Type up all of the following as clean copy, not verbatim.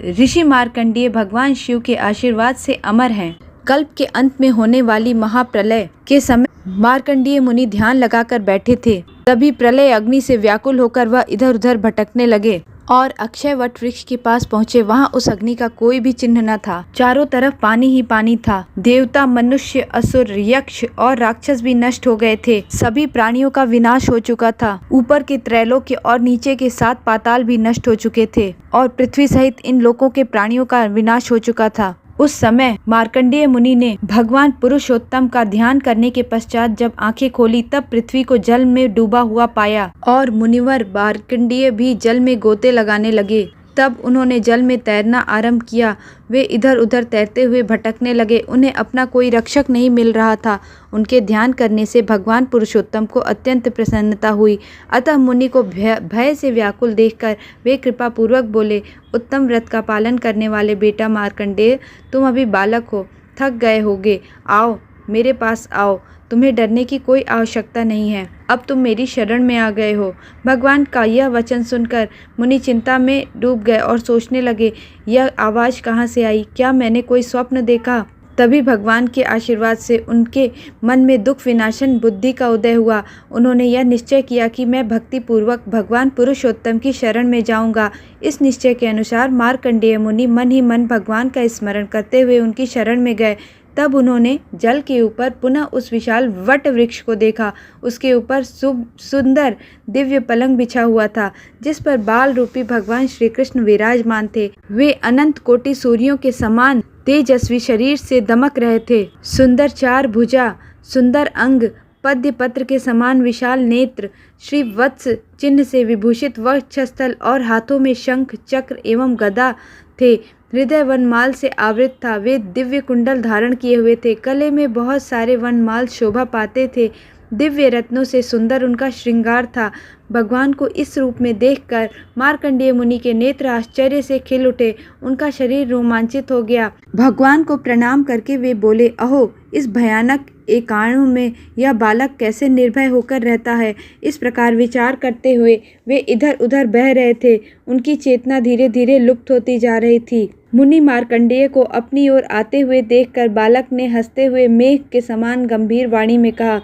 ऋषि मार्कंडेय भगवान शिव के आशीर्वाद से अमर हैं। कल्प के अंत में होने वाली महाप्रलय के समय मार्कंडेय मुनि ध्यान लगाकर बैठे थे। तभी प्रलय अग्नि से व्याकुल होकर वह इधर उधर भटकने लगे और अक्षय वट वृक्ष के पास पहुँचे। वहाँ उस अग्नि का कोई भी चिन्ह न था। चारों तरफ पानी ही पानी था। देवता, मनुष्य, असुर, यक्ष और राक्षस भी नष्ट हो गए थे। सभी प्राणियों का विनाश हो चुका था। ऊपर के त्रैलोक्य और नीचे के 7 पाताल भी नष्ट हो चुके थे और पृथ्वी सहित इन लोकों के प्राणियों का विनाश हो चुका था। उस समय मार्कंडेय मुनि ने भगवान पुरुषोत्तम का ध्यान करने के पश्चात जब आंखें खोली तब पृथ्वी को जल में डूबा हुआ पाया और मुनिवर मार्कंडेय भी जल में गोते लगाने लगे। तब उन्होंने जल में तैरना आरंभ किया। वे इधर उधर तैरते हुए भटकने लगे। उन्हें अपना कोई रक्षक नहीं मिल रहा था। उनके ध्यान करने से भगवान पुरुषोत्तम को अत्यंत प्रसन्नता हुई। अतः मुनि को भय से व्याकुल देखकर वे कृपा पूर्वक बोले, उत्तम व्रत का पालन करने वाले बेटा मार्कंडेय, तुम अभी बालक हो, थक गए होगे, आओ मेरे पास आओ, तुम्हें डरने की कोई आवश्यकता नहीं है। अब तुम मेरी शरण में आ गए हो। भगवान का यह वचन सुनकर मुनि चिंता में डूब गए और सोचने लगे, यह आवाज़ कहाँ से आई? क्या मैंने कोई स्वप्न देखा? तभी भगवान के आशीर्वाद से उनके मन में दुख विनाशन बुद्धि का उदय हुआ। उन्होंने यह निश्चय किया कि मैं भक्ति पूर्वक भगवान पुरुषोत्तम की शरण में जाऊंगा। इस निश्चय के अनुसार मार्कंडेय मुनि मन ही मन भगवान का स्मरण करते हुए उनकी शरण में गए। तब उन्होंने जल के ऊपर पुनः उस विशाल वट वृक्ष को देखा। उसके ऊपर सुंदर दिव्य पलंग बिछा हुआ था, जिस पर बाल रूपी भगवान श्री कृष्ण विराजमान थे। वे अनंत कोटि सूर्यों के समान तेजस्वी शरीर से दमक रहे थे। सुंदर 4 भुजा, सुंदर अंग, पद्य पत्र के समान विशाल नेत्र, श्री वत्स चिन्ह से विभूषित वक्षस्थल और हाथों में शंख, चक्र एवं गदा थे। हृदय वनमाल से आवृत था। वे दिव्य कुंडल धारण किए हुए थे। गले में बहुत सारे वनमाल शोभा पाते थे। दिव्य रत्नों से सुंदर उनका श्रृंगार था। भगवान को इस रूप में देखकर मार्कंडेय मुनि के नेत्र आश्चर्य से खिल उठे। उनका शरीर रोमांचित हो गया। भगवान को प्रणाम करके वे बोले, अहो, इस भयानक एकांत में यह बालक कैसे निर्भय होकर रहता है? इस प्रकार विचार करते हुए वे इधर उधर बह रहे थे। उनकी चेतना धीरे धीरे लुप्त होती जा रही थी। मुनि मार्कंडेय को अपनी ओर आते हुए देखकर बालक ने हंसते हुए मेघ के समान गंभीर वाणी में कहा,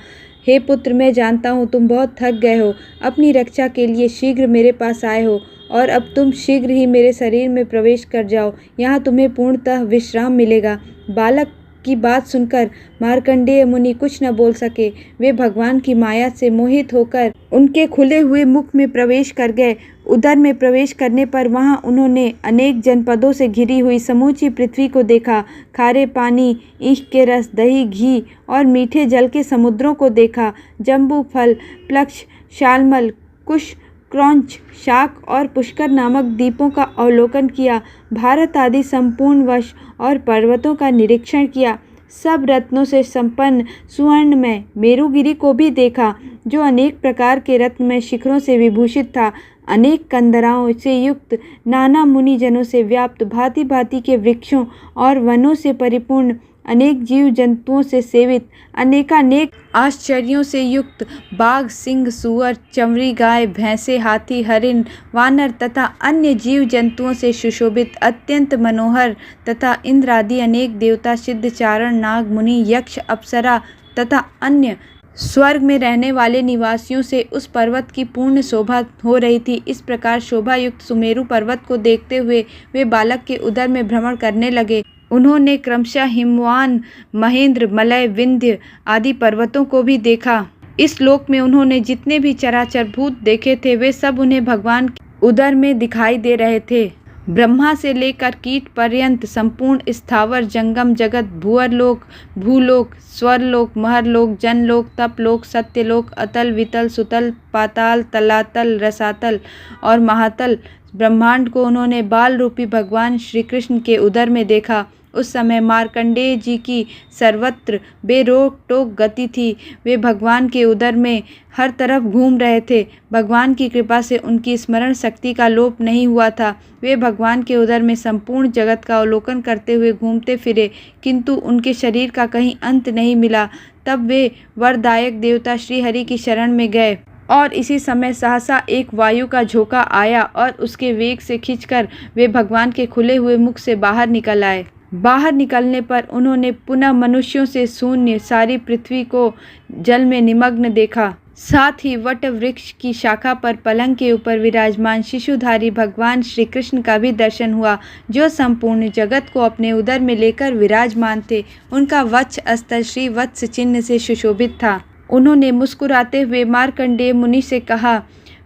हे पुत्र, मैं जानता हूँ तुम बहुत थक गए हो। अपनी रक्षा के लिए शीघ्र मेरे पास आए हो और अब तुम शीघ्र ही मेरे शरीर में प्रवेश कर जाओ। यहाँ तुम्हें पूर्णतः विश्राम मिलेगा। बालक की बात सुनकर मार्कंडेय मुनि कुछ न बोल सके। वे भगवान की माया से मोहित होकर उनके खुले हुए मुख में प्रवेश कर गए। उदर में प्रवेश करने पर वहां उन्होंने अनेक जनपदों से घिरी हुई समूची पृथ्वी को देखा। खारे पानी, ईख के रस, दही, घी और मीठे जल के समुद्रों को देखा। जम्बू फल, प्लक्ष, शालमल, कुश, क्रौंच, शाक और पुष्कर नामक द्वीपों का अवलोकन किया। भारत आदि संपूर्ण वश और पर्वतों का निरीक्षण किया। सब रत्नों से संपन्न सुवर्णमय मेरुगिरि को भी देखा, जो अनेक प्रकार के रत्नमय शिखरों से विभूषित था। अनेक कंदराओं से युक्त, नाना मुनिजनों से व्याप्त, भांति भांति के वृक्षों और वनों से परिपूर्ण, अनेक जीव जंतुओं से सेवित, अनेकानेक आश्चर्यों से युक्त, बाघ, सिंह, सुअर, चंवरी, गाय, भैंसे, हाथी, हरिण, वानर तथा अन्य जीव जंतुओं से सुशोभित, अत्यंत मनोहर तथा इंद्र आदि अनेक देवता, सिद्ध, चारण, नाग, मुनि, यक्ष, अप्सरा तथा अन्य स्वर्ग में रहने वाले निवासियों से उस पर्वत की पूर्ण शोभा हो रही थी। इस प्रकार शोभा युक्त सुमेरु पर्वत को देखते हुए वे बालक के उदर में भ्रमण करने लगे। उन्होंने क्रमशः हिमवान, महेंद्र, मलय, विंध्य आदि पर्वतों को भी देखा। इस लोक में उन्होंने जितने भी चराचर भूत देखे थे वे सब उन्हें भगवान के उदर में दिखाई दे रहे थे। ब्रह्मा से लेकर कीट पर्यंत संपूर्ण स्थावर जंगम जगत, भूअरलोक, भूलोक, स्वरलोक, महरलोक, जनलोक, तपलोक, सत्यलोक, अतल, वितल, सुतल, पाताल, तलातल, रसातल और महातल ब्रह्मांड को उन्होंने बाल रूपी भगवान श्री कृष्ण के उदर में देखा। उस समय मार्कंडेय जी की सर्वत्र बेरोक टोक गति थी। वे भगवान के उदर में हर तरफ घूम रहे थे। भगवान की कृपा से उनकी स्मरण शक्ति का लोप नहीं हुआ था। वे भगवान के उदर में संपूर्ण जगत का अवलोकन करते हुए घूमते फिरे, किंतु उनके शरीर का कहीं अंत नहीं मिला। तब वे वरदायक देवता श्री हरि की शरण में गए और इसी समय सहसा एक वायु का झोंका आया और उसके वेग से खींचकर वे भगवान के खुले हुए मुख से बाहर निकल आए। बाहर निकलने पर उन्होंने पुनः मनुष्यों से शून्य सारी पृथ्वी को जल में निमग्न देखा। साथ ही वट वृक्ष की शाखा पर पलंग के ऊपर विराजमान शिशुधारी भगवान श्री कृष्ण का भी दर्शन हुआ, जो संपूर्ण जगत को अपने उदर में लेकर विराजमान थे। उनका वक्ष अस्तर श्री वत्स चिन्ह से सुशोभित था। उन्होंने मुस्कुराते हुए मार्कंडेय मुनि से कहा,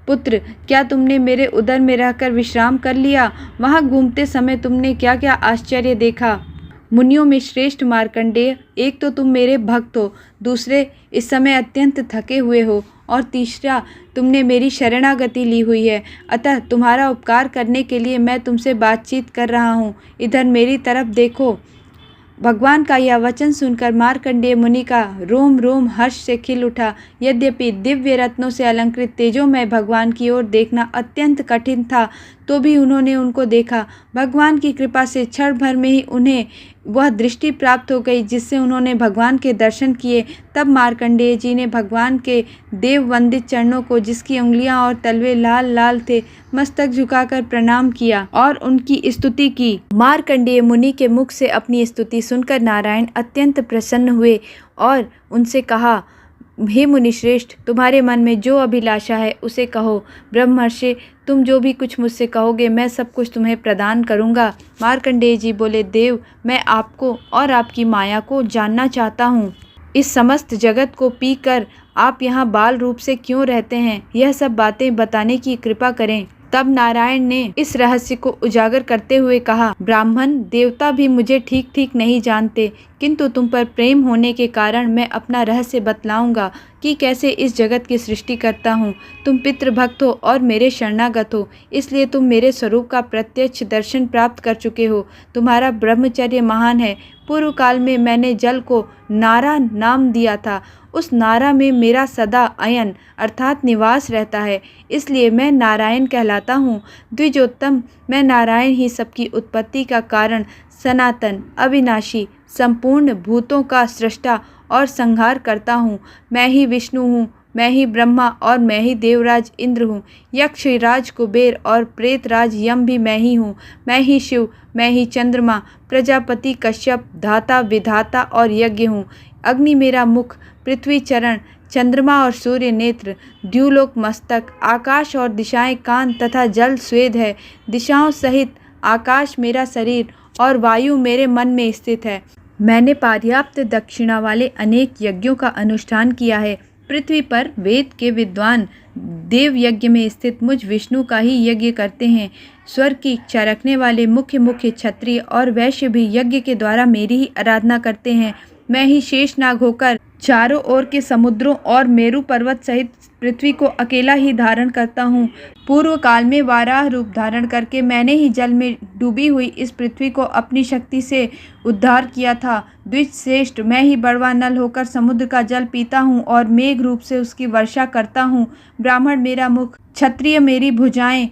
पुत्र, क्या तुमने मेरे उदर में रहकर विश्राम कर लिया? वहाँ घूमते समय तुमने क्या क्या आश्चर्य देखा? मुनियों में श्रेष्ठ मार्कंडेय, एक तो तुम मेरे भक्त हो, दूसरे इस समय अत्यंत थके हुए हो, और तीसरा तुमने मेरी शरणागति ली हुई है। अतः तुम्हारा उपकार करने के लिए मैं तुमसे बातचीत कर रहा हूँ। इधर मेरी तरफ देखो। भगवान का यह वचन सुनकर मार्कंडेय मुनि का रोम रोम हर्ष से खिल उठा। यद्यपि दिव्य रत्नों से अलंकृत तेजोमय भगवान की ओर देखना अत्यंत कठिन था, तो भी उन्होंने उनको देखा। भगवान की कृपा से क्षण भर में ही उन्हें वह दृष्टि प्राप्त हो गई जिससे उन्होंने भगवान के दर्शन किए। तब मार्कंडेय जी ने भगवान के देव वंदित चरणों को, जिसकी उंगलियां और तलवे लाल लाल थे, मस्तक झुकाकर प्रणाम किया और उनकी स्तुति की। मार्कंडेय मुनि के मुख से अपनी स्तुति सुनकर नारायण अत्यंत प्रसन्न हुए और उनसे कहा, हे मुनिश्रेष्ठ, तुम्हारे मन में जो अभिलाषा है उसे कहो। ब्रह्मर्षि, तुम जो भी कुछ मुझसे कहोगे मैं सब कुछ तुम्हें प्रदान करूँगा। मार्कंडेय जी बोले, देव, मैं आपको और आपकी माया को जानना चाहता हूँ। इस समस्त जगत को पीकर आप यहाँ बाल रूप से क्यों रहते हैं? यह सब बातें बताने की कृपा करें। तब नारायण ने इस रहस्य को उजागर करते हुए कहा, ब्राह्मण देवता भी मुझे ठीक ठीक नहीं जानते, किंतु तुम पर प्रेम होने के कारण मैं अपना रहस्य बतलाऊंगा कि कैसे इस जगत की सृष्टि करता हूँ। तुम पितृभक्त हो और मेरे शरणागत हो, इसलिए तुम मेरे स्वरूप का प्रत्यक्ष दर्शन प्राप्त कर चुके हो। तुम्हारा ब्रह्मचर्य महान है। पूर्व काल में मैंने जल को नारा नाम दिया था। उस नारा में मेरा सदा अयन अर्थात निवास रहता है, इसलिए मैं नारायण कहलाता हूँ। द्विजोत्तम, मैं नारायण ही सबकी उत्पत्ति का कारण, सनातन, अविनाशी, संपूर्ण भूतों का सृष्टा और संहार करता हूँ। मैं ही विष्णु हूँ, मैं ही ब्रह्मा और मैं ही देवराज इंद्र हूँ। यक्षराज कुबेर और प्रेतराज यम भी मैं ही हूँ। मैं ही शिव, मैं ही चंद्रमा, प्रजापति कश्यप, धाता विधाता और यज्ञ हूँ। अग्नि मेरा मुख, पृथ्वी चरण, चंद्रमा और सूर्य नेत्र, द्युलोक मस्तक, आकाश और दिशाएं कान तथा जल स्वेद है। दिशाओं सहित आकाश मेरा शरीर और वायु मेरे मन में स्थित है। मैंने पर्याप्त दक्षिणा वाले अनेक यज्ञों का अनुष्ठान किया है। पृथ्वी पर वेद के विद्वान देव यज्ञ में स्थित मुझ विष्णु का ही यज्ञ करते हैं। स्वर्ग की इच्छा रखने वाले मुख्य मुख्य क्षत्रिय और वैश्य भी यज्ञ के द्वारा मेरी ही आराधना करते हैं। मैं ही शेषनाग होकर चारों ओर के समुद्रों और मेरु पर्वत सहित पृथ्वी को अकेला ही धारण करता हूँ। पूर्व काल में वाराह रूप धारण करके मैंने ही जल में डूबी हुई इस पृथ्वी को अपनी शक्ति से उद्धार किया था। द्विजश्रेष्ठ, मैं ही बड़वा नल होकर समुद्र का जल पीता हूँ और मेघ रूप से उसकी वर्षा करता हूँ। ब्राह्मण मेरा मुख, क्षत्रिय मेरी भुजाएं,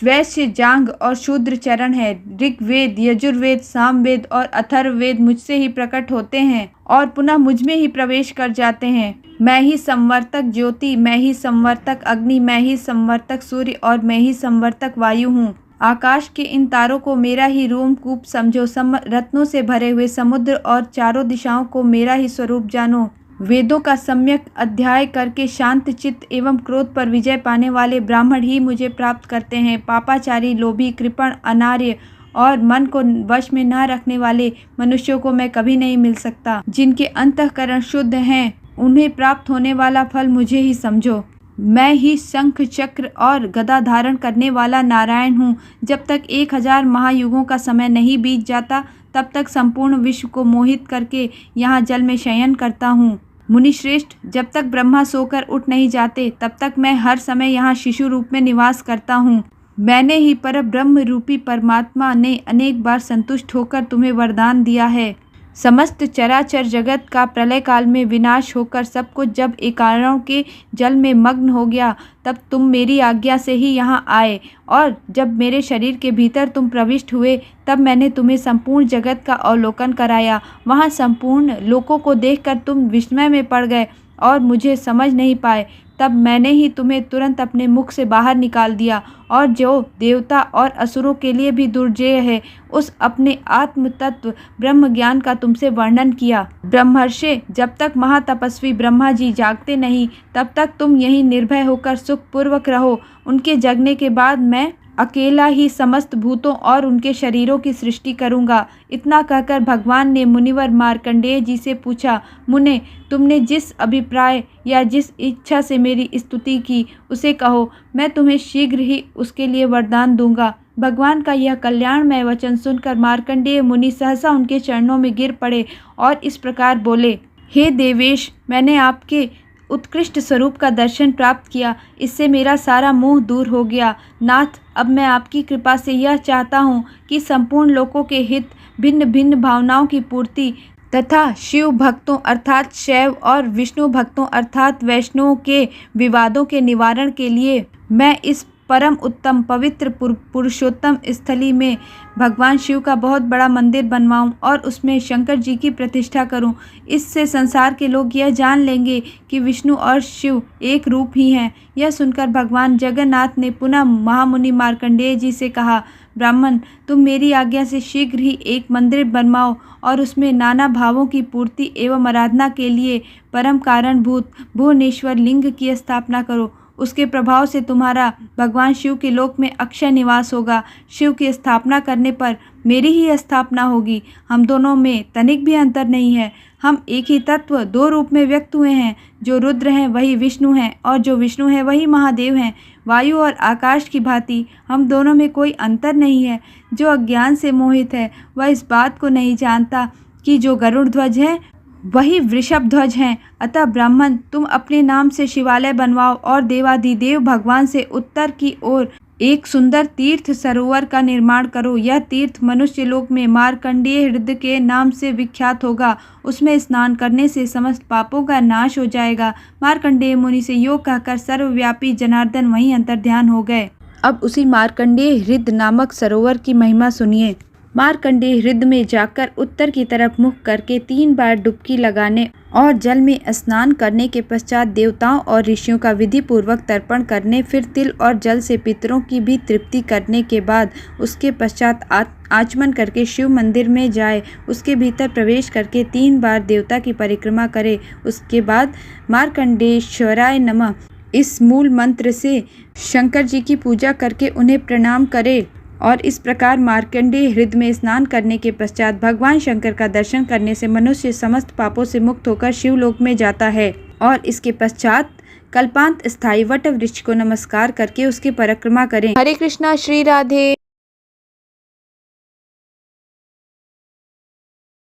वैश्य जांघ और शूद्र चरण है। ऋग्वेद, यजुर्वेद, सामवेद और अथर्ववेद मुझसे ही प्रकट होते हैं और पुनः मुझ में ही प्रवेश कर जाते हैं। मैं ही संवर्तक ज्योति, मैं ही संवर्तक अग्नि, मैं ही संवर्तक सूर्य और मैं ही संवर्तक वायु हूँ। आकाश के इन तारों को मेरा ही रोमकूप समझो। रत्नों से भरे हुए समुद्र और चारों दिशाओं को मेरा ही स्वरूप जानो। वेदों का सम्यक अध्याय करके शांत चित्त एवं क्रोध पर विजय पाने वाले ब्राह्मण ही मुझे प्राप्त करते हैं। पापाचारी, लोभी, कृपण, अनार्य और मन को वश में न रखने वाले मनुष्यों को मैं कभी नहीं मिल सकता। जिनके अंतःकरण शुद्ध हैं, उन्हें प्राप्त होने वाला फल मुझे ही समझो। मैं ही शंख, चक्र और गदा धारण करने वाला नारायण हूँ। जब तक 1000 महायुगों का समय नहीं बीत जाता, तब तक संपूर्ण विश्व को मोहित करके यहाँ जल में शयन करता हूँ। मुनिश्रेष्ठ, जब तक ब्रह्मा सोकर उठ नहीं जाते, तब तक मैं हर समय यहाँ शिशु रूप में निवास करता हूँ। मैंने ही पर ब्रह्म रूपी परमात्मा ने अनेक बार संतुष्ट होकर तुम्हें वरदान दिया है। समस्त चराचर जगत का प्रलय काल में विनाश होकर सब कुछ जब एकाणों के जल में मग्न हो गया, तब तुम मेरी आज्ञा से ही यहाँ आए, और जब मेरे शरीर के भीतर तुम प्रविष्ट हुए, तब मैंने तुम्हें संपूर्ण जगत का अवलोकन कराया। वहाँ संपूर्ण लोकों को देखकर तुम विस्मय में पड़ गए और मुझे समझ नहीं पाए, तब मैंने ही तुम्हें तुरंत अपने मुख से बाहर निकाल दिया। और जो देवता और असुरों के लिए भी दुर्जेय है, उस अपने आत्म तत्व ब्रह्म ज्ञान का तुमसे वर्णन किया। ब्रह्मर्षि, जब तक महातपस्वी ब्रह्मा जी जागते नहीं, तब तक तुम यहीं निर्भय होकर सुखपूर्वक रहो। उनके जगने के बाद मैं अकेला ही समस्त भूतों और उनके शरीरों की सृष्टि करूंगा। इतना कहकर भगवान ने मुनिवर मार्कंडेय जी से पूछा, मुने, तुमने जिस अभिप्राय या जिस इच्छा से मेरी स्तुति की, उसे कहो, मैं तुम्हें शीघ्र ही उसके लिए वरदान दूंगा। भगवान का यह कल्याणमय वचन सुनकर मार्कंडेय मुनि सहसा उनके चरणों में गिर पड़े और इस प्रकार बोले, हे देवेश, मैंने आपके उत्कृष्ट स्वरूप का दर्शन प्राप्त किया, इससे मेरा सारा मोह दूर हो गया। नाथ, अब मैं आपकी कृपा से यह चाहता हूँ कि संपूर्ण लोकों के हित, भिन्न भिन्न भावनाओं की पूर्ति तथा शिव भक्तों अर्थात शैव और विष्णु भक्तों अर्थात वैष्णवों के विवादों के निवारण के लिए मैं इस परम उत्तम पवित्र पुरुषोत्तम स्थली में भगवान शिव का बहुत बड़ा मंदिर बनवाऊं और उसमें शंकर जी की प्रतिष्ठा करूं। इससे संसार के लोग यह जान लेंगे कि विष्णु और शिव एक रूप ही हैं। यह सुनकर भगवान जगन्नाथ ने पुनः महामुनि मार्कंडेय जी से कहा, ब्राह्मण, तुम मेरी आज्ञा से शीघ्र ही एक मंदिर बनवाओ और उसमें नाना भावों की पूर्ति एवं आराधना के लिए परम कारणभूत भुवनेश्वर लिंग की स्थापना करो। उसके प्रभाव से तुम्हारा भगवान शिव के लोक में अक्षय निवास होगा। शिव की स्थापना करने पर मेरी ही स्थापना होगी। हम दोनों में तनिक भी अंतर नहीं है। हम एक ही तत्व दो रूप में व्यक्त हुए हैं। जो रुद्र हैं वही विष्णु हैं और जो विष्णु हैं वही महादेव हैं। वायु और आकाश की भांति हम दोनों में कोई अंतर नहीं है। जो अज्ञान से मोहित है वह इस बात को नहीं जानता कि जो गरुड़ ध्वज है वही वृषभ ध्वज हैं। अतः ब्राह्मण, तुम अपने नाम से शिवालय बनवाओ और देवाधिदेव भगवान से उत्तर की ओर एक सुंदर तीर्थ सरोवर का निर्माण करो। यह तीर्थ मनुष्य लोक में मार्कंडेय हृदय के नाम से विख्यात होगा। उसमें स्नान करने से समस्त पापों का नाश हो जाएगा। मार्कंडेय मुनि से योग कहकर सर्वव्यापी जनार्दन वहीं अंतर्ध्यान हो गए। अब उसी मार्कंडेय हृदय नामक सरोवर की महिमा सुनिए। मार्कंडेय हृदय में जाकर उत्तर की तरफ मुख करके 3 बार डुबकी लगाने और जल में स्नान करने के पश्चात देवताओं और ऋषियों का विधि पूर्वक तर्पण करने, फिर तिल और जल से पितरों की भी तृप्ति करने के बाद उसके पश्चात आचमन करके शिव मंदिर में जाए। उसके भीतर प्रवेश करके 3 बार देवता की परिक्रमा करे। उसके बाद मार्कंडेश्वराय नमः इस मूल मंत्र से शंकर जी की पूजा करके उन्हें प्रणाम करे और इस प्रकार मार्कंडेय हृदय में स्नान करने के पश्चात भगवान शंकर का दर्शन करने से मनुष्य समस्त पापों से मुक्त होकर शिवलोक में जाता है। और इसके पश्चात कल्पांत स्थायी वट वृक्ष को नमस्कार करके उसकी परिक्रमा करें। हरे कृष्णा, श्री राधे।